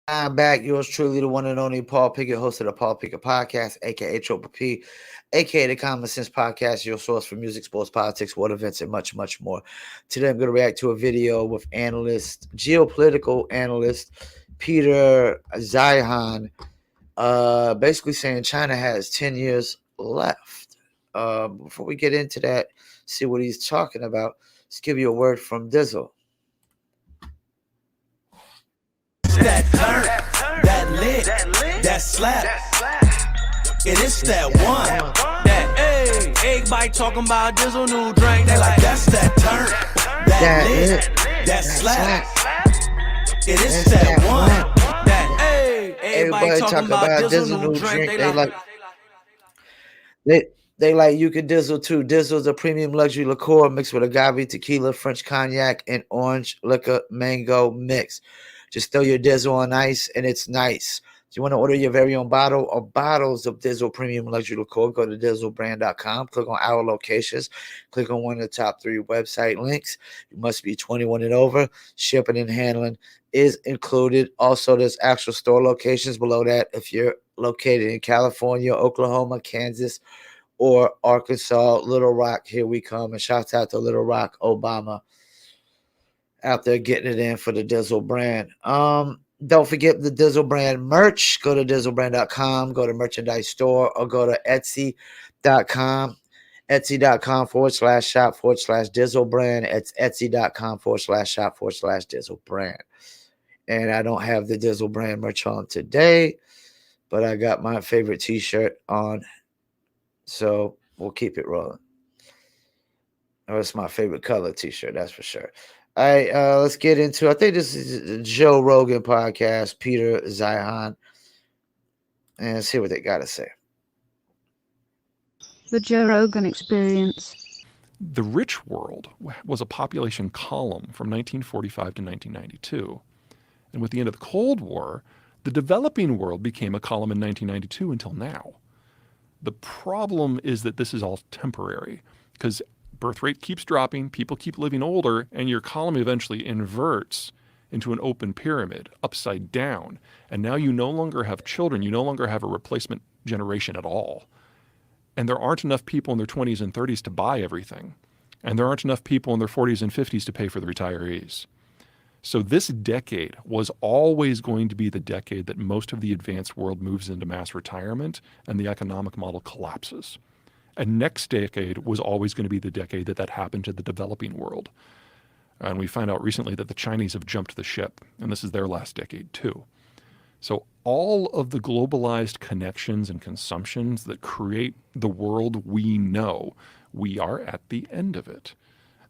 I'm back. Yours truly, the one and only Paul Pickett, host of the Paul Pickett Podcast, aka Triple P, aka the Common Sense Podcast, your source for music, sports, politics, world events, and much, much more. Today, I'm going to react to a video with geopolitical analyst Peter Zeihan, basically saying China has 10 years left. Before we get into that, see what he's talking about, let's give you a word from Dizzle. That turn, that lit, that slap. It is that one. That everybody talking about Dizzle new drink. They like that's that turn, that lit, that slap. It is that one. That everybody talking about Dizzle new drink. They like you can Dizzle too. Dizzle is a premium luxury liqueur mixed with agave, tequila, French cognac, and orange liquor mango mix. Just throw your Dizzle on ice and it's nice. If you want to order your very own bottle or bottles of Dizzle premium luxury liqueur, go to dizzlebrand.com, click on our locations, click on one of the top 3 website links. You must be 21 and over. Shipping and handling is included. Also, there's actual store locations below that if you're located in California, Oklahoma, Kansas, or Arkansas, Little Rock. Here we come. And shout out to Little Rock, Obama, out there getting it in for the Dizzle brand. Don't forget the Dizzle brand merch. Go to dizzlebrand.com, go to merchandise store, or go to etsy.com. Etsy.com/shop/Dizzle brand. It's Etsy.com/shop/Dizzle brand. And I don't have the Dizzle brand merch on today, but I got my favorite t-shirt on. So we'll keep it rolling. Oh, it's my favorite color t-shirt, that's for sure. All right, let's get into. I think this is a Joe Rogan podcast, Peter Zeihan, and see what they got to say. The Joe Rogan Experience. The rich world was a population column from 1945 to 1992. And with the end of the Cold War, the developing world became a column in 1992 until now. The problem is that this is all temporary because birth rate keeps dropping, people keep living older, and your column eventually inverts into an open pyramid, upside down. And now you no longer have children. You no longer have a replacement generation at all. And there aren't enough people in their 20s and 30s to buy everything. And there aren't enough people in their 40s and 50s to pay for the retirees. So this decade was always going to be the decade that most of the advanced world moves into mass retirement and the economic model collapses. And next decade was always going to be the decade that happened to the developing world. And we find out recently that the Chinese have jumped the ship, and this is their last decade too. So all of the globalized connections and consumptions that create the world we know, we are at the end of it.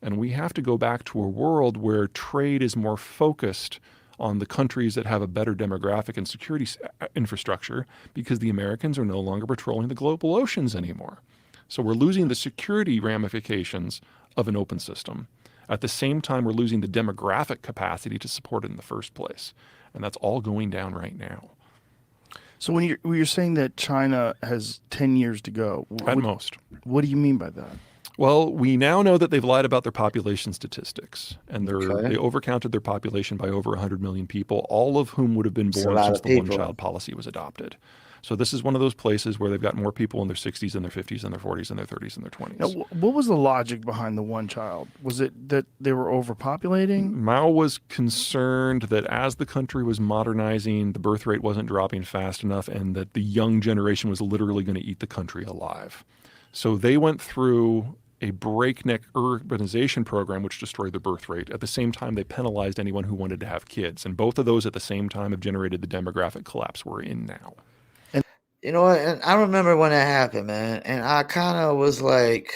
And we have to go back to a world where trade is more focused on the countries that have a better demographic and security infrastructure because the Americans are no longer patrolling the global oceans anymore. So we're losing the security ramifications of an open system. At the same time, we're losing the demographic capacity to support it in the first place. And that's all going down right now. So when you're saying that China has 10 years to go, at most. What do you mean by that? Well, we now know that they've lied about their population statistics, and they overcounted their population by over 100 million people, all of whom would have been born since the one-child policy was adopted. So this is one of those places where they've got more people in their 60s and their 50s and their 40s and their 30s and their 20s. Now, what was the logic behind the one child? Was it that they were overpopulating? Mao was concerned that as the country was modernizing, the birth rate wasn't dropping fast enough and that the young generation was literally going to eat the country alive. So they went through a breakneck urbanization program which destroyed the birth rate. At the same time, they penalized anyone who wanted to have kids. And both of those at the same time have generated the demographic collapse we're in now. You know what? And I remember when that happened, man. And I kind of was like,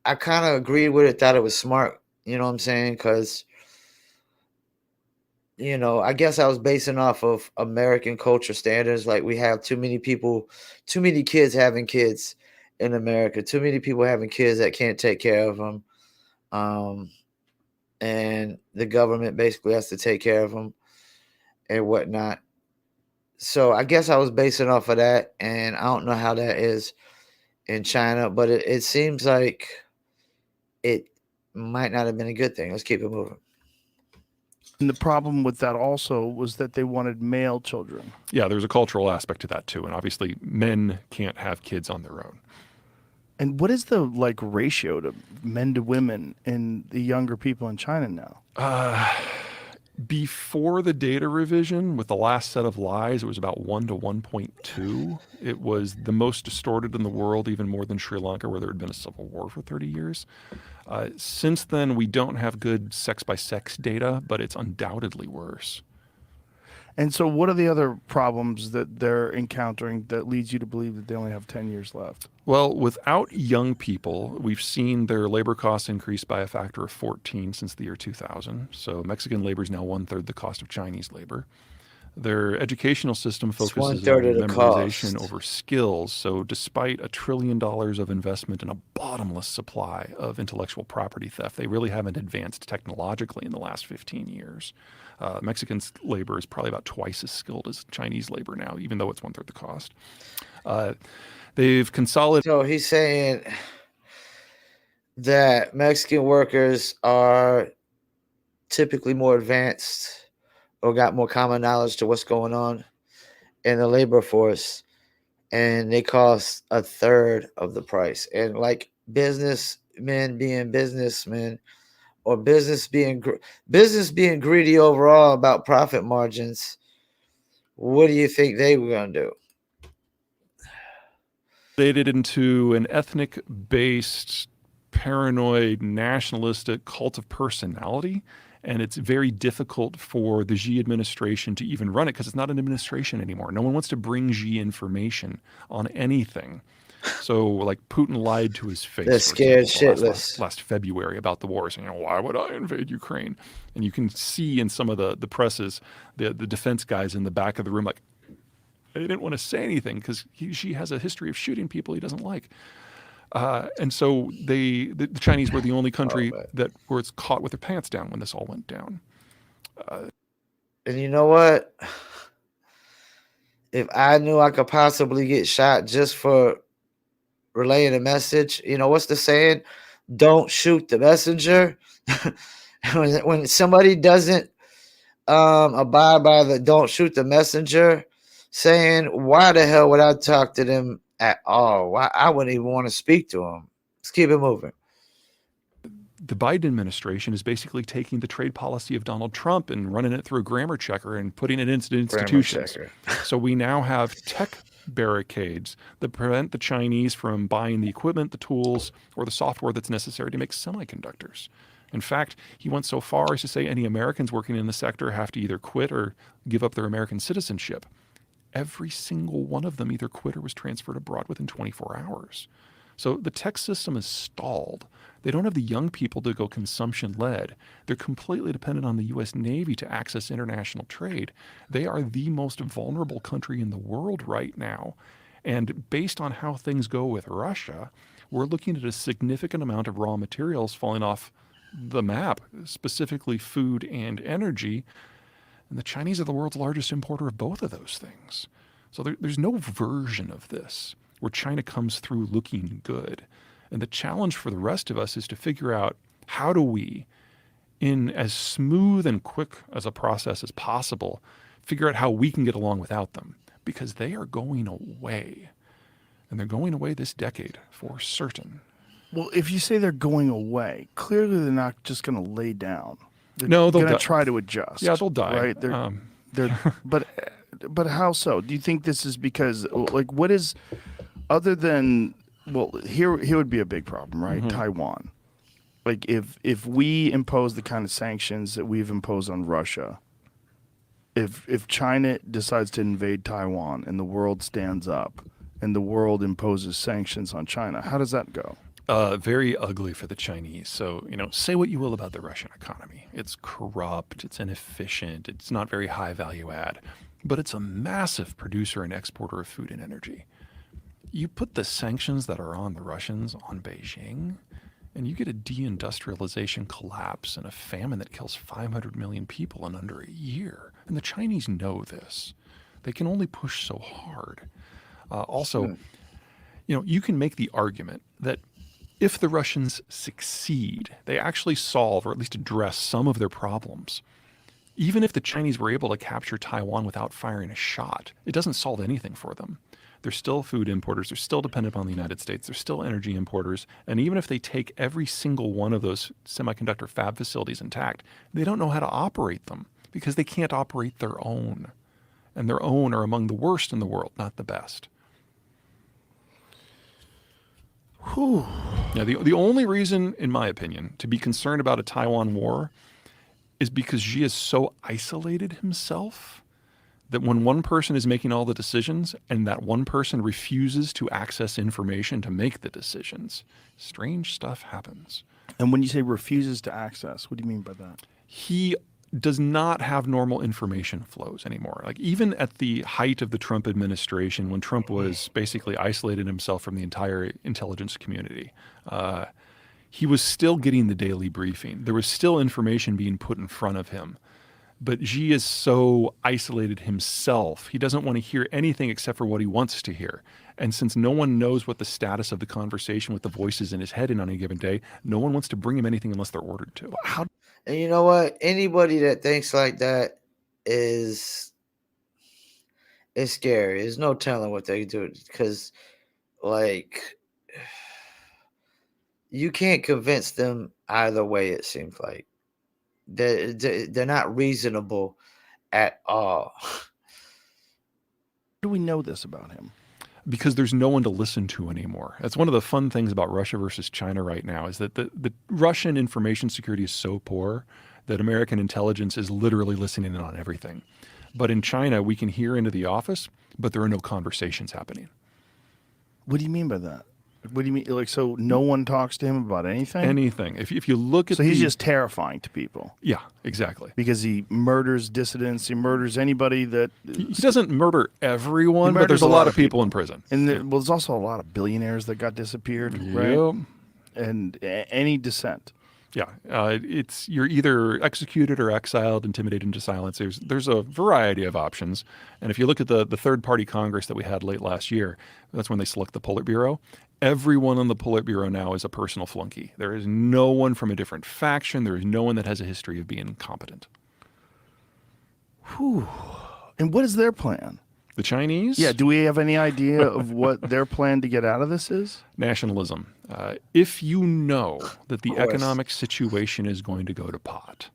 I kind of agreed with it, thought it was smart. You know what I'm saying? Because, you know, I guess I was basing off of American culture standards. Like we have too many people, too many kids having kids in America, too many people having kids that can't take care of them. And the government basically has to take care of them and whatnot. So I guess I was basing off of that, and I don't know how that is in China, but it seems like it might not have been a good thing. Let's keep it moving. And the problem with that also was that they wanted male children. Yeah, there's a cultural aspect to that too. And obviously men can't have kids on their own. And what is the ratio to men to women in the younger people in China now? Before the data revision, with the last set of lies, it was about 1 to 1.2. It was the most distorted in the world, even more than Sri Lanka, where there had been a civil war for 30 years. Since then, we don't have good sex-by-sex data, but it's undoubtedly worse. And so what are the other problems that they're encountering that leads you to believe that they only have 10 years left? Well, without young people, we've seen their labor costs increase by a factor of 14 since the year 2000. So Mexican labor is now 1/3 the cost of Chinese labor. Their educational system focuses on 1/3 of the memorization cost. over skills. So despite $1 trillion of investment in a bottomless supply of intellectual property theft, they really haven't advanced technologically in the last 15 years. Mexican labor is probably about twice as skilled as Chinese labor now, even though it's 1/3 the cost. They've consolidated. So he's saying that Mexican workers are typically more advanced or got more common knowledge to what's going on in the labor force, and they cost 1/3 of the price. And like businessmen being businessmen, or business being greedy overall about profit margins, what do you think they were going to do? It into an ethnic-based, paranoid, nationalistic cult of personality, and it's very difficult for the Xi administration to even run it because it's not an administration anymore. No one wants to bring Xi information on anything. So, like, Putin lied to his face. They're scared example, shitless. last February about the war, saying, why would I invade Ukraine? And you can see in some of the presses, the defense guys in the back of the room, like, they didn't want to say anything because Xi has a history of shooting people he doesn't like. And so the Chinese were the only country that was caught with their pants down when this all went down. And you know what? If I knew I could possibly get shot just for relaying a message, you know, what's the saying? Don't shoot the messenger. when somebody doesn't abide by the don't shoot the messenger saying, why the hell would I talk to them at all? Why I wouldn't even want to speak to them. Let's keep it moving. The Biden administration is basically taking the trade policy of Donald Trump and running it through a grammar checker and putting it into institutions. So we now have tech barricades that prevent the Chinese from buying the equipment, the tools, or the software that's necessary to make semiconductors. In fact, he went so far as to say any Americans working in the sector have to either quit or give up their American citizenship. Every single one of them either quit or was transferred abroad within 24 hours. So the tech system is stalled. They don't have the young people to go consumption-led. They're completely dependent on the U.S. Navy to access international trade. They are the most vulnerable country in the world right now. And based on how things go with Russia, we're looking at a significant amount of raw materials falling off the map, specifically food and energy. And the Chinese are the world's largest importer of both of those things. So there's no version of this where China comes through looking good. And the challenge for the rest of us is to figure out how do we, in as smooth and quick as a process as possible, figure out how we can get along without them. Because they are going away. And they're going away this decade for certain. Well, if you say they're going away, clearly they're not just going to lay down. They're No, they'll going to die. try to adjust. Yeah, they'll die. Right? But how so? Do you think this is because, like, what is, other than, well, here would be a big problem, right? Mm-hmm. Taiwan. Like, if we impose the kind of sanctions that we've imposed on Russia, if China decides to invade Taiwan and the world stands up and the world imposes sanctions on China, how does that go? Very ugly for the Chinese. So, say what you will about the Russian economy. It's corrupt, it's inefficient, it's not very high value add, but it's a massive producer and exporter of food and energy. You put the sanctions that are on the Russians on Beijing, and you get a deindustrialization collapse and a famine that kills 500 million people in under a year. And the Chinese know this. They can only push so hard. You can make the argument that if the Russians succeed, they actually solve or at least address some of their problems. Even if the Chinese were able to capture Taiwan without firing a shot, it doesn't solve anything for them. They're still food importers. They're still dependent on the United States. They're still energy importers. And even if they take every single one of those semiconductor fab facilities intact, they don't know how to operate them because they can't operate their own. And their own are among the worst in the world, not the best. Whew. Now, the only reason, in my opinion, to be concerned about a Taiwan war is because Xi has so isolated himself that when one person is making all the decisions and that one person refuses to access information to make the decisions, strange stuff happens. And when you say refuses to access, what do you mean by that? He does not have normal information flows anymore. Like even at the height of the Trump administration, when Trump was basically isolated himself from the entire intelligence community, he was still getting the daily briefing. There was still information being put in front of him. But Xi is so isolated himself. He doesn't want to hear anything except for what he wants to hear. And since no one knows what the status of the conversation with the voices in his head in on any given day, no one wants to bring him anything unless they're ordered to. And you know what? Anybody that thinks like that is scary. There's no telling what they do because, like, you can't convince them either way. It seems like they're not reasonable at all. How do we know this about him? Because there's no one to listen to anymore. That's one of the fun things about Russia versus China right now is that the Russian information security is so poor that American intelligence is literally listening in on everything. But in China, we can hear into the office, but there are no conversations happening. What do you mean by that? What do you mean? Like, so no one talks to him about anything? Anything. If you look at so he's just terrifying to people. Yeah, exactly. Because he murders dissidents. He murders anybody that... He doesn't murder everyone, but there's a lot of people in prison. And there's also a lot of billionaires that got disappeared, right? And any dissent. Yeah, you're either executed or exiled, intimidated into silence. There's a variety of options. And if you look at the third-party Congress that we had late last year, that's when they select the Politburo. Everyone on the Politburo now is a personal flunky. There is no one from a different faction. There is no one that has a history of being competent. Whew. And what is their plan? The Chinese? Yeah, do we have any idea of what their plan to get out of this is? Nationalism. If you know that the economic situation is going to go to pot,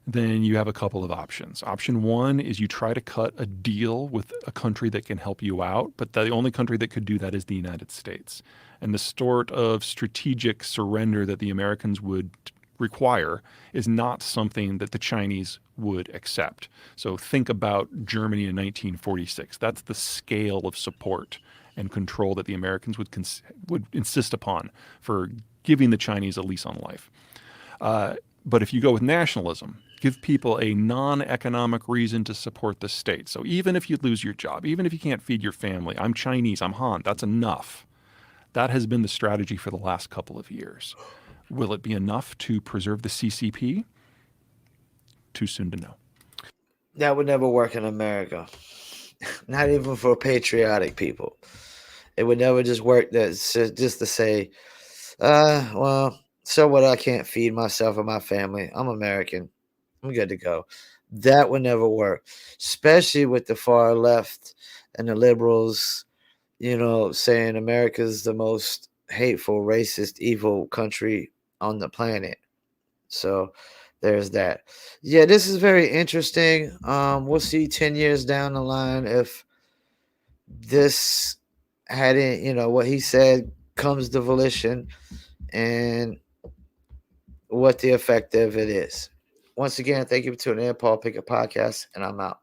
then you have a couple of options. Option one is you try to cut a deal with a country that can help you out, but the only country that could do that is the United States. And the sort of strategic surrender that the Americans would require is not something that the Chinese would accept. So think about Germany in 1946. That's the scale of support and control that the Americans would insist upon for giving the Chinese a lease on life. But if you go with nationalism, give people a non-economic reason to support the state. So even if you lose your job, even if you can't feed your family, I'm Chinese, I'm Han, that's enough. That has been the strategy for the last couple of years. Will it be enough to preserve the CCP? Too soon to know. That would never work in America. Not even for patriotic people. It would never just work just to say, well, so what, I can't feed myself or my family. I'm American. I'm good to go. That would never work, especially with the far left and the liberals, saying America's the most hateful, racist, evil country on the planet. So there's that. Yeah, this is very interesting. We'll see 10 years down the line if this hadn't, what he said comes to volition and what the effect of it is. Once again, thank you for tuning in. Paul Pickett Podcast, and I'm out.